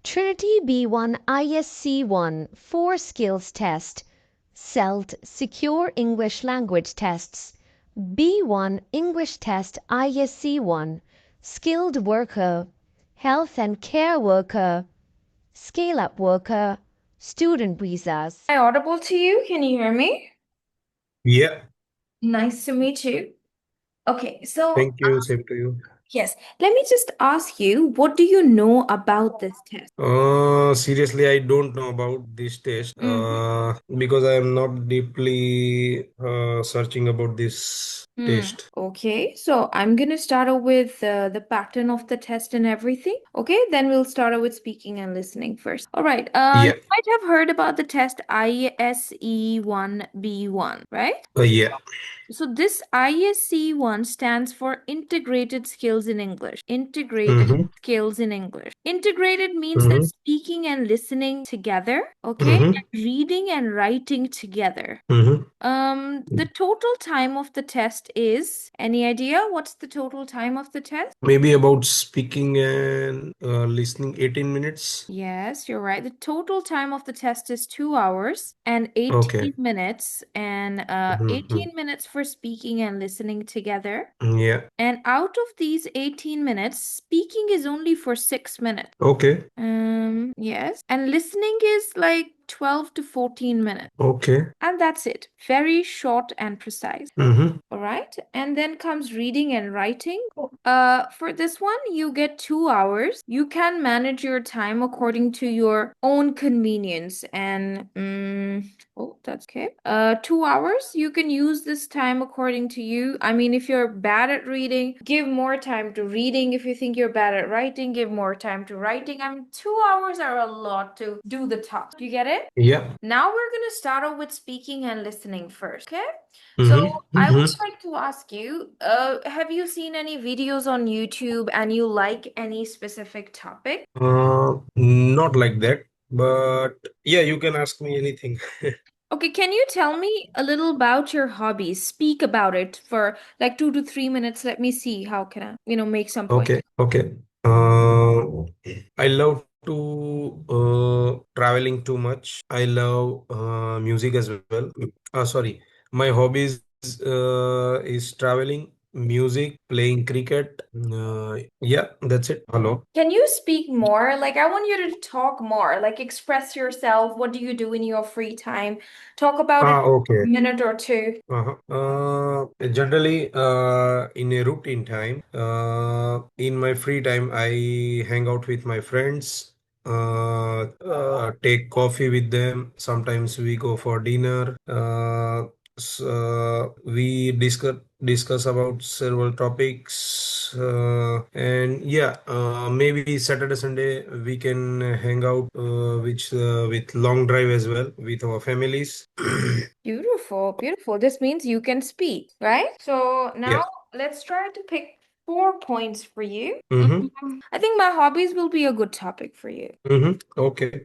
Trinity B1 ISC1 4 Skills Test, SELT Secure English Language Tests, B1 English Test ISC1, Skilled Worker, Health and Care Worker, Scale-Up Worker, Student Visas. Am I audible to you? Can you hear me? Yeah, Nice to meet you. Okay, so thank you. Same to you. yes, let me just ask you, what do you know about this test? Seriously, I don't know about this test Mm-hmm. because I am not deeply searching about this test. Okay, so I'm gonna start off with the pattern of the test and everything. Okay, then we'll start off with speaking and listening first. All right, you Yeah, might have heard about the test ISE1B1, right? yeah. So this ISC1 stands for Integrated Skills in English. Integrated Mm-hmm, skills in English. Integrated means that mm-hmm, speaking and listening together, okay? mm-hmm, And reading and writing together. mm-hmm. The total time of the test is, any idea what's the total time of the test? Maybe about speaking and listening 18 minutes. Yes, you're right. The total time of the test is 2 hours and 18 Okay. minutes, and Mm-hmm. 18 minutes for speaking and listening together. Yeah. And out of these 18 minutes, speaking is only for 6 minutes. Okay. Yes. And listening is like 12 to 14 minutes. Okay. And that's it. Very short and precise. Mm-hmm. All right. And then comes reading and writing. For this one, you get 2 hours. You can manage your time according to your own convenience. And oh, that's okay. 2 hours. You can use this time according to you. I mean, if you're bad at reading, give more time to reading. If you think you're bad at writing, give more time to writing. I mean, 2 hours are a lot to do the task. You get it? Yeah. Now we're gonna start off with speaking and listening first, okay? So Mm-hmm. I would Mm-hmm. like to ask you, have you seen any videos on YouTube and you like any specific topic? Not like that, but yeah, you can ask me anything. Okay, can you tell me a little about your hobbies? Speak about it for like 2 to 3 minutes. Let me see how can I, make some point. Okay, okay. I love to traveling too much. I love music as well. Sorry, my hobbies is traveling, music, playing cricket. Yeah, that's it. Hello. Can you speak more? Like, I want you to talk more, like express yourself. What do you do in your free time? Talk about it for Okay. a minute or two. Uh-huh. Generally, in a routine time, in my free time, I hang out with my friends, take coffee with them. Sometimes we go for dinner. We discuss about several topics, and yeah, maybe Saturday, Sunday we can hang out, which with long drive as well with our families. Beautiful, beautiful. This means you can speak, right? So Yeah. now let's try to pick 4 points for you. Mm-hmm. I think my hobbies will be a good topic for you. Mm-hmm. Okay.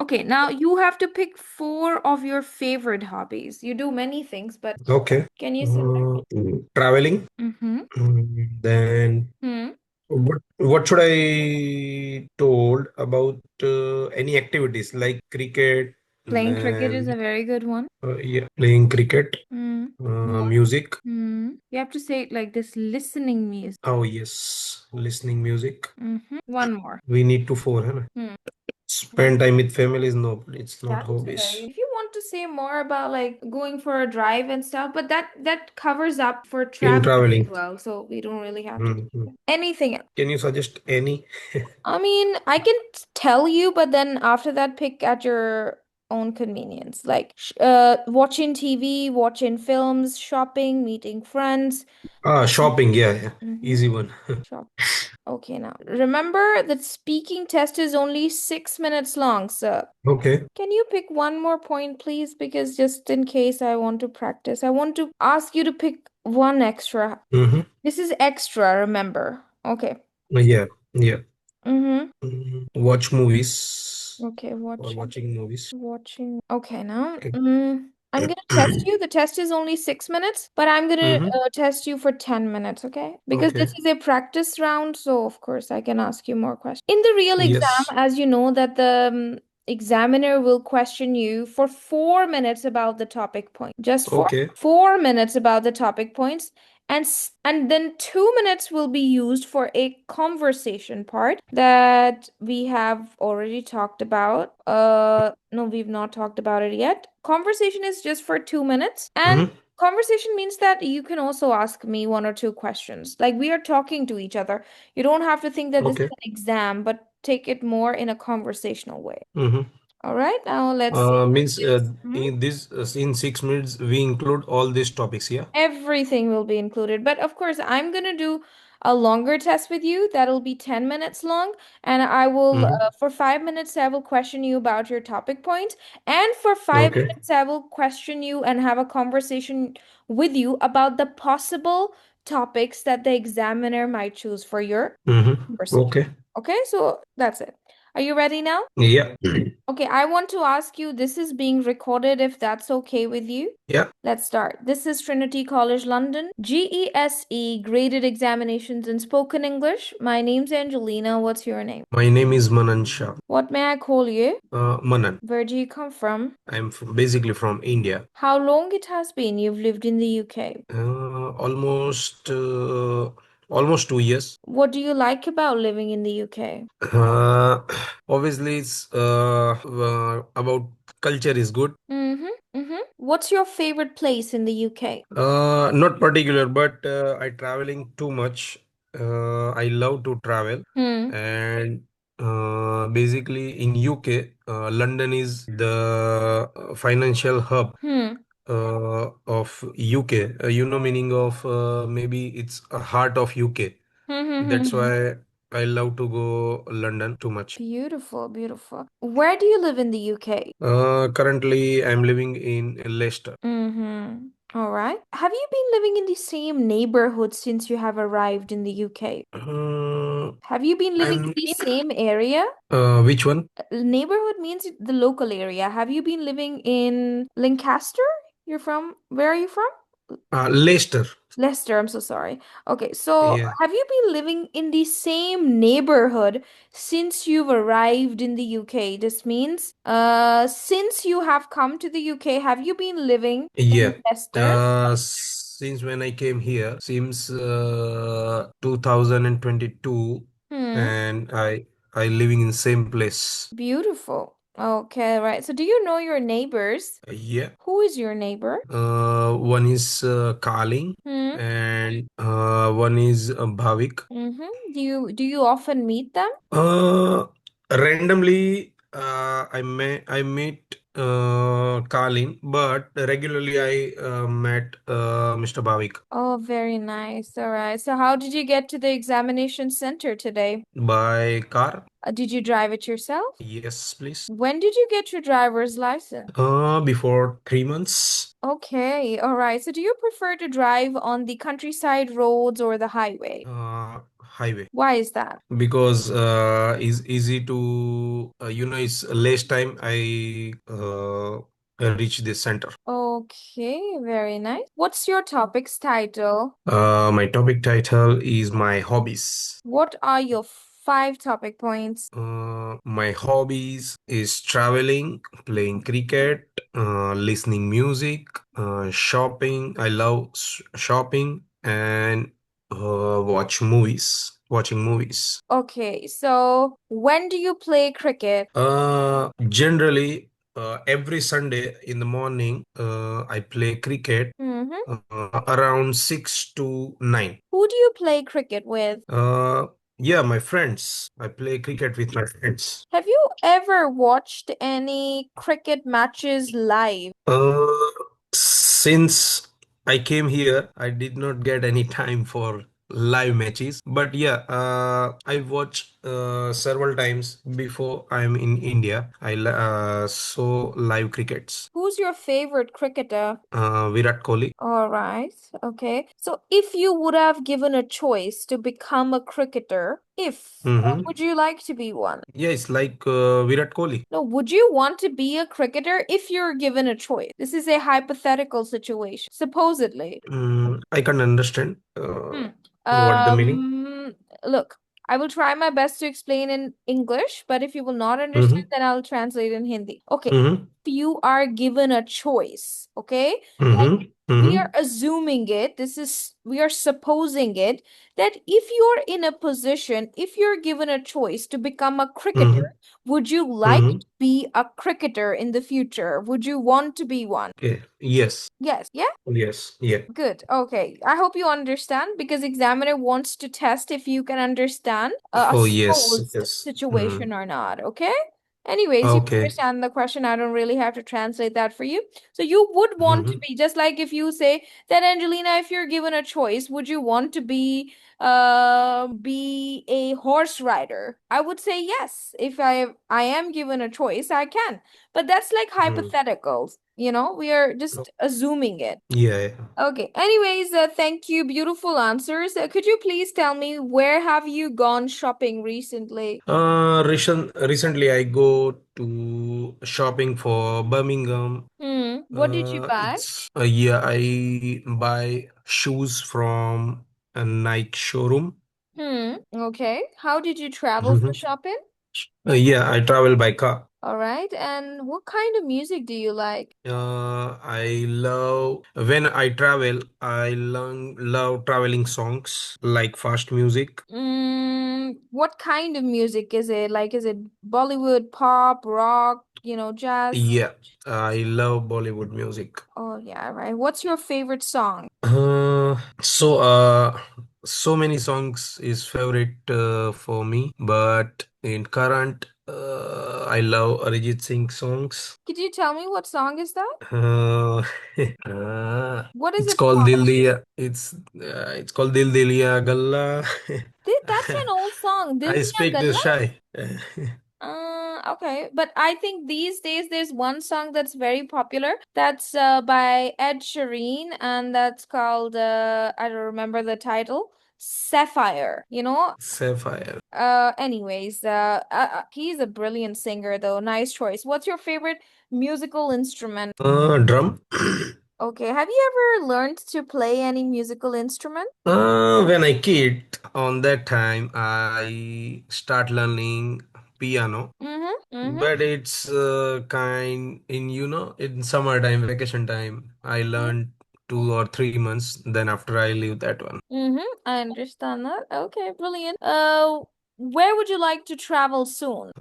Okay, now you have to pick four of your favorite hobbies. You do many things, but Okay. can you select? Traveling. Mm-hmm. Then Hmm. what should I told about any activities like cricket, Playing cricket is a then very good one. yeah, playing cricket, Hmm. More. music. You have to say it like this, listening music. Oh yes, listening music. One more. We need to four, है ना? Hmm. Spend time with families. No, it's not That is a very, hobbies. if you want to say more about like going for a drive and stuff, but that covers up for In traveling as traveling. well, so we don't really have to Mhm. anything else. Can you suggest any? I mean, I can tell you, but then after that, pick at your own convenience. Like watching TV, watching films, shopping, meeting friends. Shopping. Yeah, yeah. Mm-hmm. Easy one. Shop. Okay, now remember that speaking test is only 6 minutes long, so Okay. can you pick one more point, please? Because just in case I want to practice, I want to ask you to pick one extra. Mm-hmm. This is extra, remember? Okay. Yeah, yeah. Mm-hmm. Watch movies Okay, or watching movies. watching. Okay, now. Okay. I'm going to test you. The test is only 6 minutes, but I'm going to Mm-hmm. test you for 10 minutes, okay? Because this Okay. is a practice round, so of course I can ask you more questions. In the real exam, Yes. as you know, that the examiner will question you for 4 minutes about the topic point. Just for Okay. 4 minutes about the topic points. And then 2 minutes will be used for a conversation part that we have already talked about. No, we've not talked about it yet. Conversation is just for 2 minutes, and Mm-hmm. conversation means that you can also ask me one or two questions. Like we are talking to each other. You don't have to think that this is Okay. an exam, but take it more in a conversational way. Mm-hmm. All right, now let's see. Means Mhm. in this in 6 minutes we include all these topics, yeah? Everything will be included. But of course, I'm going to do a longer test with you. That'll be 10 minutes long. And I will, Mm-hmm. for 5 minutes, I will question you about your topic points. And for five Okay. minutes, I will question you and have a conversation with you about the possible topics that the examiner might choose for your Mm-hmm. conversation. Okay. Okay, so that's it. Are you ready now? Yeah. Okay, I want to ask you, this is being recorded if that's okay with you. Yeah. Let's start. This is Trinity College London, GESE graded examinations in spoken English. My name's Angelina. What's your name? My name is Manan Shah. What may I call you? Manan. Where do you come from? Basically from India. How long it has been you've lived in the UK? Almost 2 years. What do you like about living in the UK? Uh, Obviously, it's about culture is good. Mm-hmm. Mm-hmm. What's your favorite place in the UK? Not particular, but I traveling too much. I love to travel, Hmm. and basically in UK, London is the financial hub Hmm. of UK. Meaning of maybe it's a heart of UK. That's Hmm. why I love to go London too much. Beautiful, beautiful. Where do you live in the UK? Currently, I'm living in Leicester. Mm-hmm. All right. Have you been living in the same neighborhood since you have arrived in the UK? Have you been living in I'm the same area? which one? Neighborhood means the local area. Have you been living in Lancaster? Where are you from? Leicester. Leicester, I'm so sorry. Okay, so Yeah. have you been living in the same neighborhood since you've arrived in the UK? This means, since you have come to the UK, have you been living in Yeah. Leicester? Since when I came here, since 2022, Hmm, and I living in same place. beautiful. Okay, right. So do you know your neighbors? Yeah. Who is your neighbor? One is Kaling, Hmm. and one is Bhavik. Mm-hmm. Do you often meet them? Randomly, I meet Kalin, but regularly I met Mr. Bhavik Oh, very nice. All right. So how did you get to the examination center today? by car. Did you drive it yourself? Yes, please. When did you get your driver's license? Before 3 months. Okay, all right. So do you prefer to drive on the countryside roads or the highway? Highway, Why is that? because it's easy to it's less time I reach this center. Okay, very nice. What's your topic's title? My topic title is my hobbies. What are your 5 topic points? My hobbies is traveling, playing cricket, listening music, shopping. I love shopping and watching movies. Okay, so when do you play cricket? Generally, every Sunday in the morning, I play cricket Mm-hmm. around 6 to 9. Who do you play cricket with? Uh, yeah, my friends. I play cricket with my friends. Have you ever watched any cricket matches live? Uh, since I came here, I did not get any time for. live matches. But yeah, I watch several times before I'm in India. I saw live crickets. Who's your favorite cricketer? Virat Kohli. All right. Okay. So if you would have given a choice to become a cricketer, Mm-hmm. would you like to be one? Yeah, it's like Virat Kohli. No, would you want to be a cricketer if you're given a choice? This is a hypothetical situation, supposedly. I can't understand Hmm. what the meaning. Um, Look, I will try my best to explain in English, but if you will not understand, Mm-hmm. then I'll translate in Hindi. Okay. Mm-hmm. If you are given a choice, okay? Mm-hmm. Like we Mm-hmm. are assuming it, we are supposing it, that if you're in a position, if you're given a choice to become a cricketer, Mm-hmm. would you like Mm-hmm. to be a cricketer in the future? Would you want to be one? Okay. Yes. Yes. Yeah? Yes. Yeah. Good. Okay. I hope you understand because examiner wants to test if you can understand a Oh, yes. supposed Yes. situation Mm. or not. Okay. Anyways, you Okay. understand the question. I don't really have to translate that for you. So you would want to Mm-hmm. be just like if you say that Angelina, if you're given a choice, would you want to be a horse rider? I would say yes. If I am given a choice, I can. But that's like Mm. hypotheticals. We are just assuming it. Yeah. Yeah. Okay. Anyways, thank you. Beautiful answers. Could you please tell me where have you gone shopping recently? Recently I go to shopping for Birmingham. What did you buy? It's yeah, I buy shoes from a Nike showroom. Okay. How did you travel for Mhm. shopping? Yeah, I travel by car. All right. And what kind of music do you like? I love when I travel. I love traveling songs like fast music. What kind of music is it? Like, is it Bollywood, pop, rock, jazz? Yeah, I love Bollywood music. Oh, yeah, right. What's your favorite song? So many songs is favorite for me, but in current, I love Arijit Singh songs. Could you tell me what song is that? Uh, What is it's it called called? Dil Diya. It's called Dil Diya Galla. That's an old song. Dil I Diya speak this Galla? shy. Okay, but I think these days there's one song that's very popular. That's by Ed Sheeran, and that's called I don't remember the title. Sapphire. Sapphire. Anyways, he's a brilliant singer though. Nice choice. What's your favorite musical instrument? Drum. Okay, have you ever learned to play any musical instrument? When I kid, on that time I start learning piano, Mm-hmm. Mm-hmm. but it's kind in summertime, vacation time. I learned 2 or 3 months. Then after I leave that one. Mm-hmm. I understand that. Okay, brilliant. Where would you like to travel soon?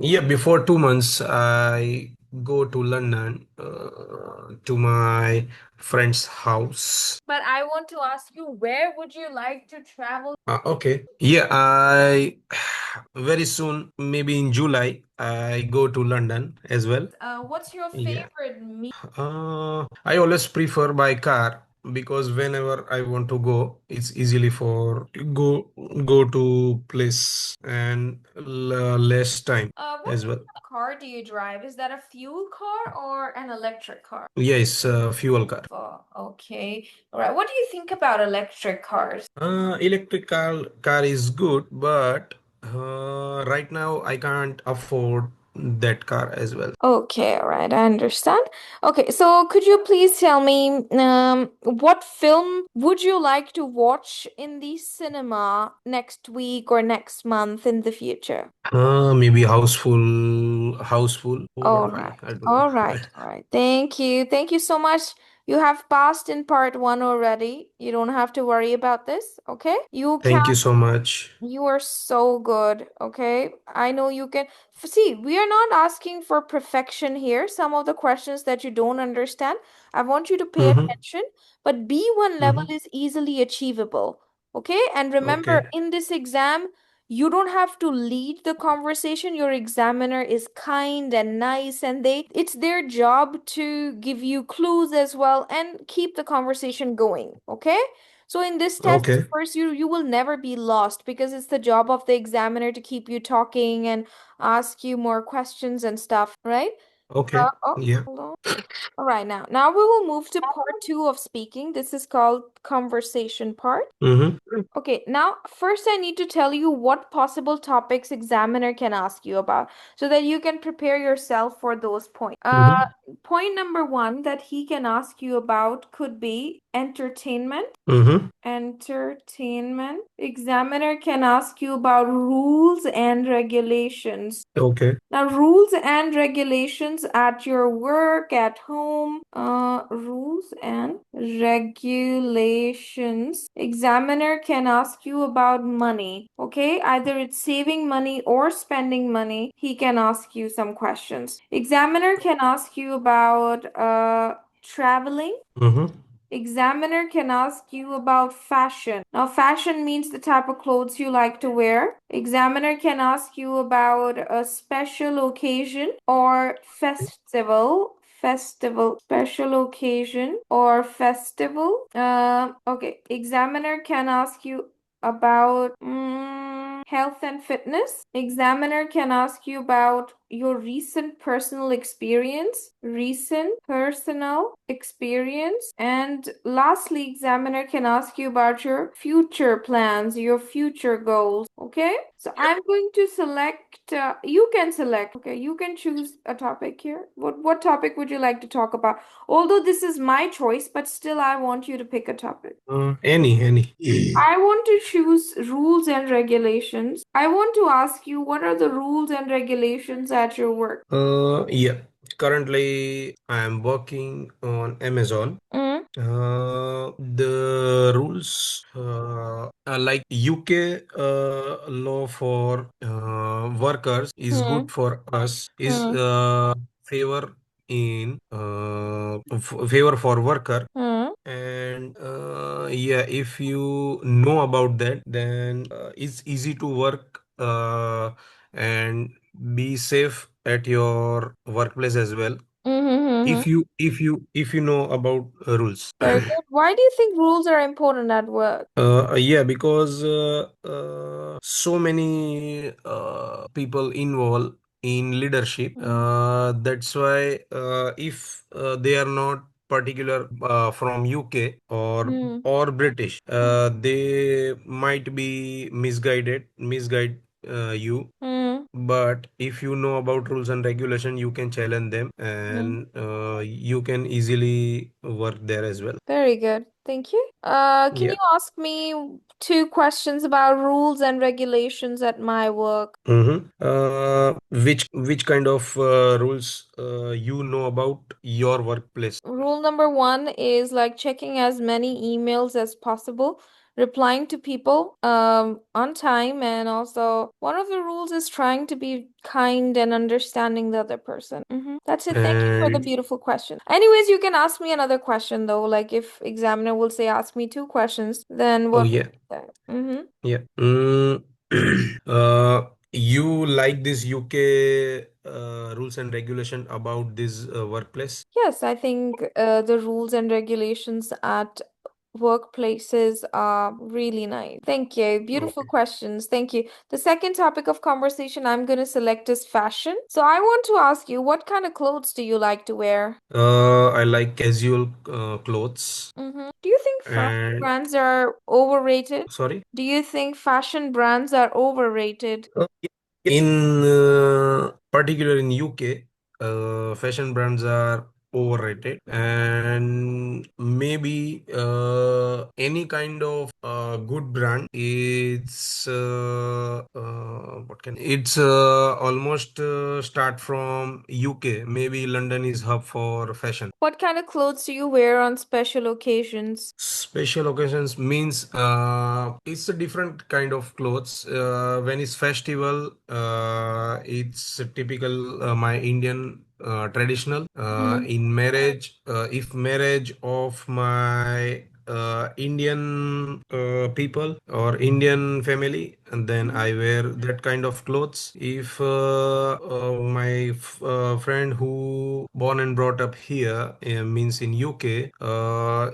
Yeah, before 2 months, I go to London to my friend's house. But I want to ask you, where would you like to travel? Okay. Yeah, I very soon, maybe in July, I go to London as well. What's your Yeah. favorite meal? I always prefer by car because whenever I want to go, it's easily for go to place and less time What as well. kind of car do you drive? Is that a fuel car or an electric car? Yes, fuel car. Oh, okay. All right. What do you think about electric cars? Electric car is good, but right now I can't afford that car as well. Okay, all right, I understand. Okay, so could you please tell me, what film would you like to watch in the cinema next week or next month in the future? Maybe houseful, or All maybe right. I don't know. All right. All right. Thank you. Thank you so much. You have passed in part one already. You don't have to worry about this. Okay. Thank you so much. You are so good. Okay. I know you can. See, we are not asking for perfection here. Some of the questions that you don't understand, I want you to pay Mm-hmm. attention. But B1 level Mm-hmm. is easily achievable. Okay. And remember, Okay. in this exam, you don't have to lead the conversation. Your examiner is kind and nice, and it's their job to give you clues as well and keep the conversation going. Okay? So in this test, Okay. of course, you will never be lost because it's the job of the examiner to keep you talking and ask you more questions and stuff, right? Okay. Oh, Yeah. hold on. All right, now we will move to part two of speaking. This is called conversation part. Mm-hmm. Okay, now first I need to tell you what possible topics examiner can ask you about so that you can prepare yourself for those points. Mm-hmm. Point number one that he can ask you about could be entertainment. Mm-hmm. Entertainment. Examiner can ask you about rules and regulations. Okay. Now, rules and regulations at your work, at home, rules and regulations. Examiner can ask you about money. Okay, either it's saving money or spending money. He can ask you some questions. Examiner can ask you about traveling. Mm-hmm. Examiner can ask you about fashion. Now, fashion means the type of clothes you like to wear. Examiner can ask you about a special occasion or festival. Festival, special occasion or festival. Okay. Examiner can ask you about health and fitness. Examiner can ask you about your recent personal experience. Recent personal experience. And lastly, examiner can ask you about your future plans, your future goals. Okay? So I'm going to select, you can select, okay, you can choose a topic here. What topic would you like to talk about? Although this is my choice, but still I want you to pick a topic. Any. I want to choose rules and regulations. I want to ask you what are the rules and regulations at your work? Yeah. Currently, I am working on Amazon. Mm, The rules, are like UK law for workers is mm, good for us, is mm, favor in favor for worker. mm. And yeah, if you know about that, then it's easy to work and be safe at your workplace as well. Mm-hmm. If you know about rules. Very good. Why do you think rules are important at work? Yeah, because so many people involved in leadership. Mm, That's why if they are not particular from UK mm, or British, mm, they might be misguide you. mm, But if you know about rules and regulation, you can challenge them, mm. and you can easily work there as well. Very good. Thank you. Can you Yeah. ask me two questions about rules and regulations at my work? Mm-hmm. Which kind of rules you know about your workplace? Rule number one is like checking as many emails as possible, replying to people on time, and also one of the rules is trying to be kind and understanding the other person. That's it. Thank you for the And beautiful question. Anyways, you can ask me another question though. Like if examiner will say ask me two questions, then oh what yeah, would you say? yeah. You like this UK rules and regulation about this workplace? Yes, I think the rules and regulations at workplaces are really nice. Thank you. Beautiful Okay. questions. Thank you. The second topic of conversation I'm going to select is fashion. So I want to ask you, what kind of clothes do you like to wear? I like casual clothes Do you think fashion and brands are overrated? sorry. Do you think fashion brands are overrated? In particular in UK, fashion brands are overrated, and maybe any kind of good brand, it's almost start from UK. Maybe London is hub for fashion. What kind of clothes do you wear on special occasions? Special occasions means it's a different kind of clothes. When it's festival, it's a typical my Indian traditional. Mm-hmm. In marriage, if marriage of my Indian people or Indian family, and then I wear that kind of clothes. If my friend who born and brought up here means in UK,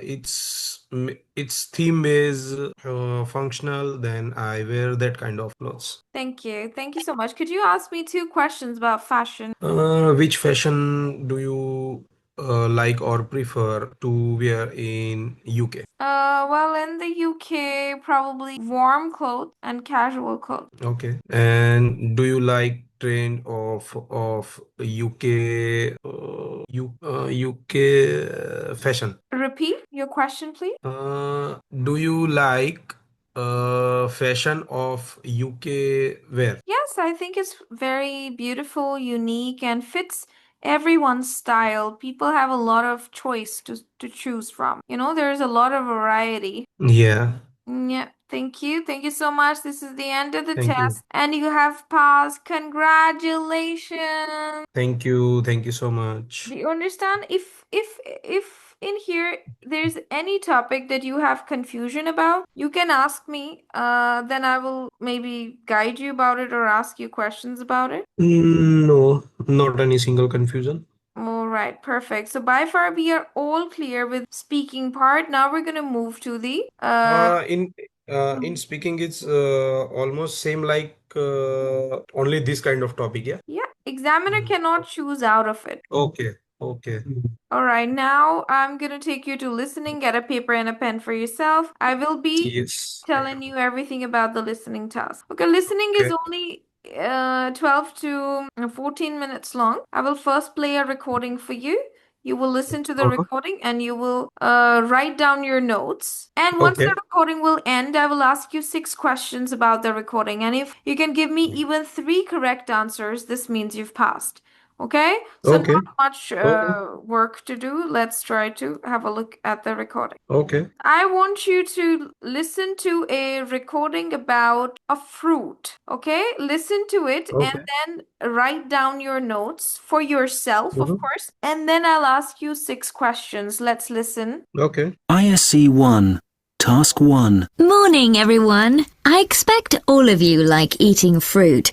it's theme based, functional, then I wear that kind of clothes. Thank you. Thank you so much. Could you ask me 2 questions about fashion? Which fashion do you like or prefer to wear in UK? Well, in the UK, probably warm clothes and casual clothes. Okay. And do you like trend of UK UK fashion? Repeat your question, please. Do you like fashion of UK wear? Yes, I think it's very beautiful, unique, and fits everyone's style. People have a lot of choice to choose from. There's a lot of variety. Yeah. Yeah, thank you. Thank you so much. This is the end of the Thank you. test, and you have passed. Congratulations. Thank you. Thank you so much. Do you understand? If in here there's any topic that you have confusion about, you can ask me. Then I will maybe guide you about it or ask you questions about it. No, not any single confusion. All right, perfect. So by far we are all clear with speaking part. Now we're gonna move to the In speaking, it's almost same like only this kind of topic, yeah? yeah, examiner cannot choose out of it. Okay, okay. All right, now I'm gonna take you to listening. Get a paper and a pen for yourself. I will be Yes. telling you everything about the listening task. Okay, listening is Okay, only 12 to 14 minutes long. I will first play a recording for you. You will listen to the uh-huh. recording and you will write down your notes. And once Okay, the recording will end, I will ask you 6 questions about the recording. And if you can give me even 3 correct answers, this means you've passed. Okay? So okay, not much okay, work to do. Let's try to have a look at the recording. okay, I want you to listen to a recording about a fruit. Okay? Listen to it and okay. then write down your notes for yourself, of Mhm. course. And then I'll ask you 6 questions. Let's listen. Okay. ISE 1, Task 1. Morning, everyone. I expect all of you like eating fruit.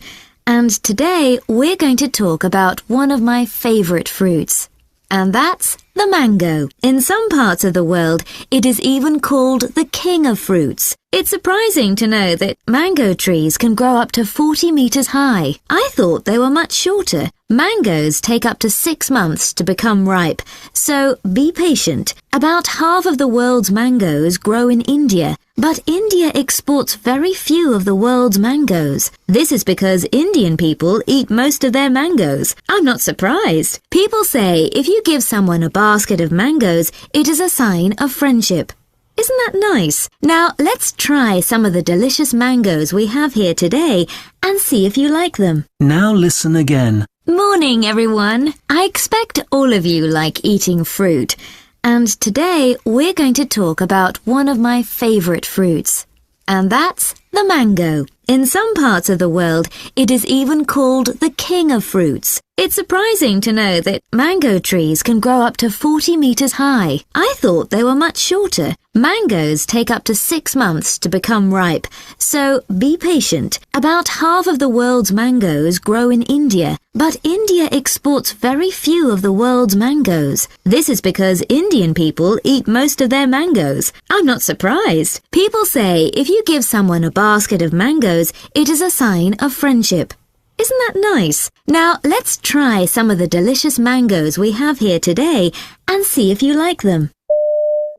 And today we're going to talk about one of my favorite fruits. And that's the mango. In some parts of the world, it is even called the king of fruits. It's surprising to know that mango trees can grow up to 40 meters high. I thought they were much shorter. Mangoes take up to 6 months to become ripe, so be patient. About half of the world's mangoes grow in India, but India exports very few of the world's mangoes. This is because Indian people eat most of their mangoes. I'm not surprised. People say if you give someone a basket of mangoes, it is a sign of friendship. Isn't that nice? Now, let's try some of the delicious mangoes we have here today and see if you like them. Now listen again. Morning, everyone. I expect all of you like eating fruit. And today we're going to talk about one of my favorite fruits. And that's the mango. In some parts of the world, it is even called the king of fruits. It's surprising to know that mango trees can grow up to 40 meters high. I thought they were much shorter. Mangoes take up to 6 months to become ripe, so be patient. About half of the world's mangoes grow in India, but India exports very few of the world's mangoes. This is because Indian people eat most of their mangoes. I'm not surprised. People say if you give someone a basket of mangoes, it is a sign of friendship. Isn't that nice? Now, let's try some of the delicious mangoes we have here today and see if you like them.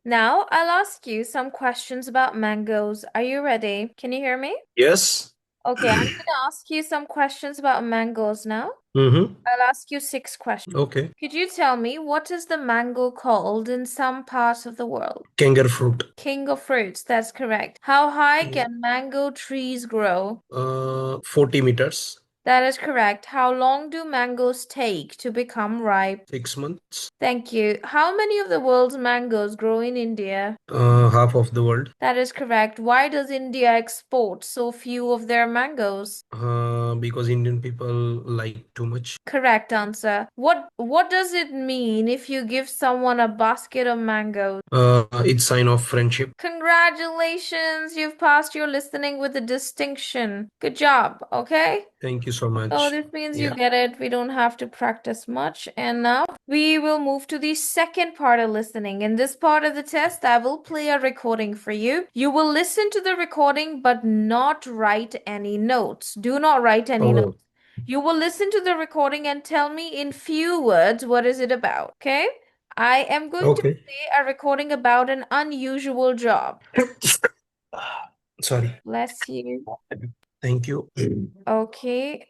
Now I'll ask you some questions about mangoes. Are you ready? Can you hear me? Yes. Okay, I'm gonna ask you some questions about mangoes now. Mm-hmm. I'll ask you 6 questions. Okay. Could you tell me what is the mango called in some parts of the world? Kangaroo fruit. King of fruits, that's correct. How high can mango trees grow? 40 meters. That is correct. How long do mangoes take to become ripe? 6 months. Thank you. How many of the world's mangoes grow in India? Half of the world. That is correct. Why does India export so few of their mangoes? Because Indian people like too much. Correct answer. What does it mean if you give someone a basket of mangoes? It's sign of friendship. Congratulations, you've passed your listening with a distinction. Good job, okay? Thank you so much. So this means you Yeah. get it. We don't have to practice much. And now we will move to the second part of listening. In this part of the test, I will play a recording for you. You will listen to the recording but not write any notes. Do not write any notes. Oh, You will listen to the recording and tell me in few words what is it about, okay? I am going to okay. play a recording about an unusual job. Sorry. Bless you. Thank you. Okay,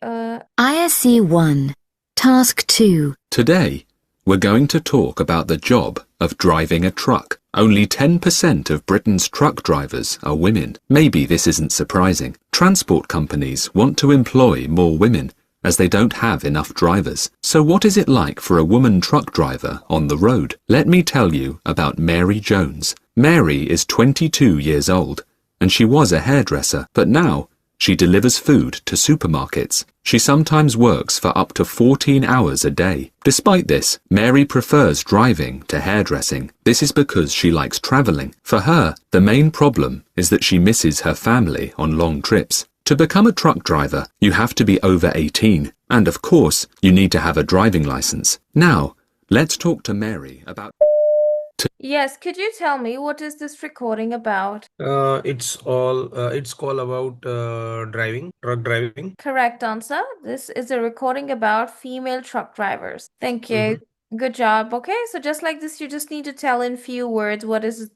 ISE 1, Task 2. Today, we're going to talk about the job of driving a truck. Only 10% of Britain's truck drivers are women. Maybe this isn't surprising. Transport companies want to employ more women as they don't have enough drivers. So what is it like for a woman truck driver on the road? Let me tell you about Mary Jones. Mary is 22 years old and she was a hairdresser, but now she delivers food to supermarkets. She sometimes works for up to 14 hours a day. Despite this, Mary prefers driving to hairdressing. This is because she likes travelling. For her, the main problem is that she misses her family on long trips. To become a truck driver, you have to be over 18. And of course, you need to have a driving license. Now, let's talk to Mary about... yes, could you tell me what is this recording about? It's called about truck driving. Correct answer. This is a recording about female truck drivers. Thank you. Mm-hmm. Good job. Okay, so just like this, you just need to tell in few words what is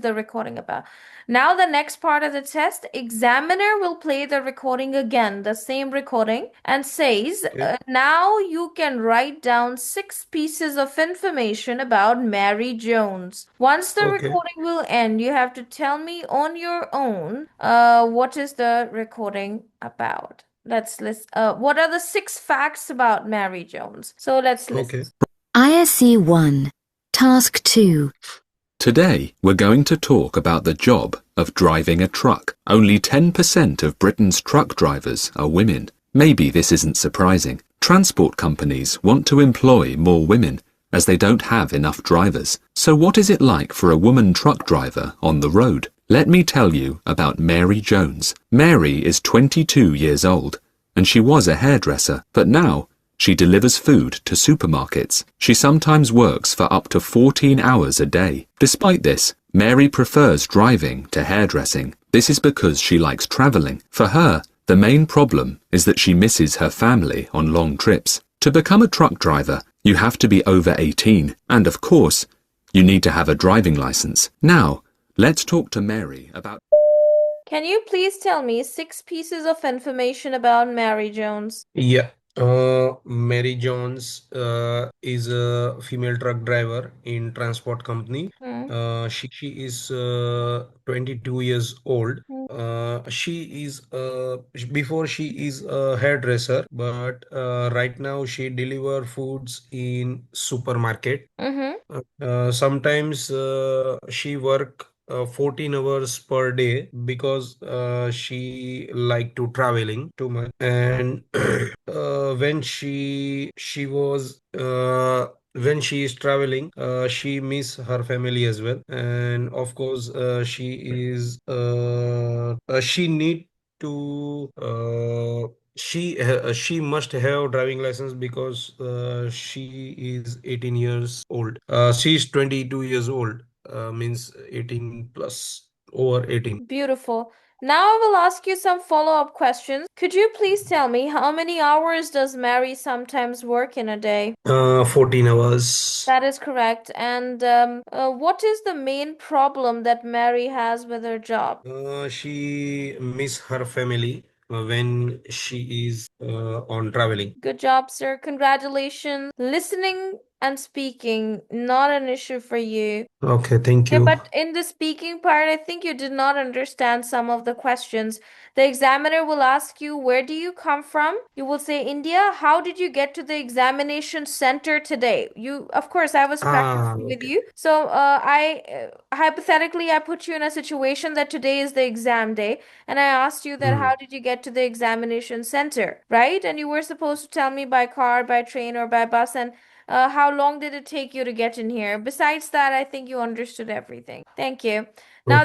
the recording about. Now the next part of the test, examiner will play the recording again, the same recording, and says, Okay. now you can write down 6 pieces of information about Mary Jones. Once the Okay. recording will end, you have to tell me on your own what is the recording about. Let's list. What are the 6 facts about Mary Jones? So let's listen. Okay. ISE 1, Task 2. Today, we're going to talk about the job of driving a truck. Only 10% of Britain's truck drivers are women. Maybe this isn't surprising. Transport companies want to employ more women as they don't have enough drivers. So what is it like for a woman truck driver on the road? Let me tell you about Mary Jones. Mary is 22 years old and she was a hairdresser, but now she delivers food to supermarkets. She sometimes works for up to 14 hours a day. Despite this, Mary prefers driving to hairdressing. This is because she likes travelling. For her, the main problem is that she misses her family on long trips. To become a truck driver, you have to be over 18. And of course, you need to have a driving license. Now, let's talk to Mary about... Can you please tell me 6 pieces of information about Mary Jones? Yeah. Mary Jones is a female truck driver in transport company. She is 22 years old. Before she is a hairdresser, but right now she deliver foods in supermarket. Sometimes she work 14 hours per day because she like to traveling too much, and when when she is traveling, she miss her family as well, and of course she need to she must have driving license because she is 18 years old. She is 22 years old, means 18 plus, over 18. Beautiful. Now I will ask you some follow-up questions. Could you please tell me how many hours does Mary sometimes work in a day? 14 hours. That is correct. And what is the main problem that Mary has with her job? She miss her family when she is on traveling. Good job, sir. Congratulations. Listening and speaking, not an issue for you. Okay, thank Yeah, you. but in the speaking part, I think you did not understand some of the questions. The examiner will ask you, where do you come from? You will say India. How did you get to the examination center today? Of course, I was practicing with Okay. you. So, hypothetically, I put you in a situation that today is the exam day, and I asked you that, how did you get to the examination center, right? And you were supposed to tell me by car, by train, or by bus, and how long did it take you to get in here? Besides that, I think you understood everything. Thank you. Now,